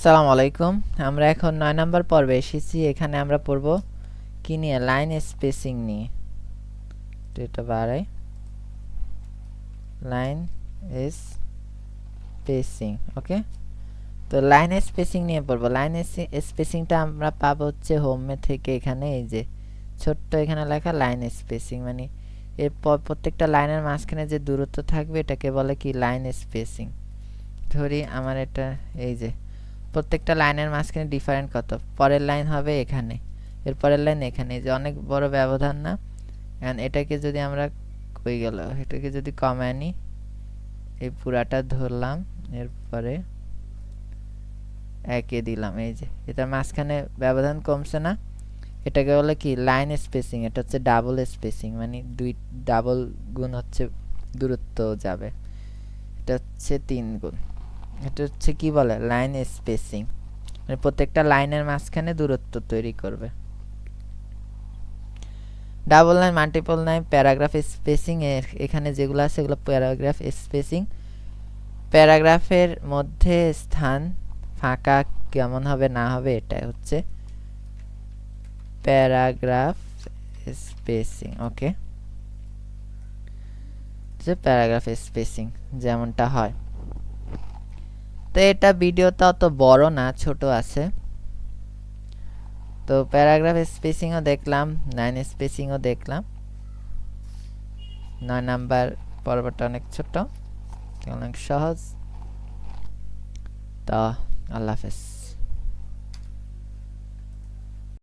আসসালামু আলাইকুম। আমরা এখন ৯ নাম্বার পর্বে এসেছি। এখানে আমরা পড়ব কি নিয়ে? লাইন স্পেসিং নিয়ে। তো এটা বাড়াই, লাইন স্পেসিং। ওকে, তো লাইন স্পেসিং নিয়ে পড়ব। লাইন স্পেসিংটা আমরা পাবো হচ্ছে হোমে থেকে। এখানে এই যে ছোট্ট এখানে লেখা লাইন স্পেসিং, মানে এর প্রত্যেকটা লাইনের মাঝখানে যে দূরত্ব থাকবে এটাকে বলে কি? Line spacing. ধরি আমার এটা এই যে প্রত্যেকটা লাইনের মাঝখানে ডিফারেন্ট কত, পরের লাইন হবে এখানে, এর পরের লাইন এখানে, যে অনেক বড় ব্যবধান না? এন্ড এটাকে যদি আমরা কই গেল, এটাকে যদি কমায় নি, এই পুরাটা ধরলাম, এরপরে একে দিলাম, এই যে এটার মাঝখানে ব্যবধান কমছে না? এটাকে বলে কি? Line spacing. এটা হচ্ছে ডাবল স্পেসিং, মানে দুই ডাবল গুণ হচ্ছে দূরত্ব যাবে। এটা হচ্ছে 3 গুণ। এটা হচ্ছে কি বলে? লাইন স্পেসিং, মানে প্রত্যেকটা লাইনের মাঝখানে দূরত্ব তৈরি করবে। Double line, multiple line, paragraph spacing, এখানে যেগুলো আছে এগুলো প্যারাগ্রাফ স্পেসিং। প্যারাগ্রাফের মধ্যে স্থান ফাঁকা কেমন হবে না হবে এটা হচ্ছে প্যারাগ্রাফ স্পেসিং। ওকে, যে প্যারাগ্রাফ স্পেসিং যেমনটা হয়। তো এটা ভিডিওটা অত বড় না, ছোট আছে। তো প্যারাগ্রাফ স্পেসিংও দেখলাম, লাইন স্পেসিংও দেখলাম। ৯ নাম্বার পর্বটা অনেক ছোট, অনেক সহজ। তো আল্লাহ হাফেজ।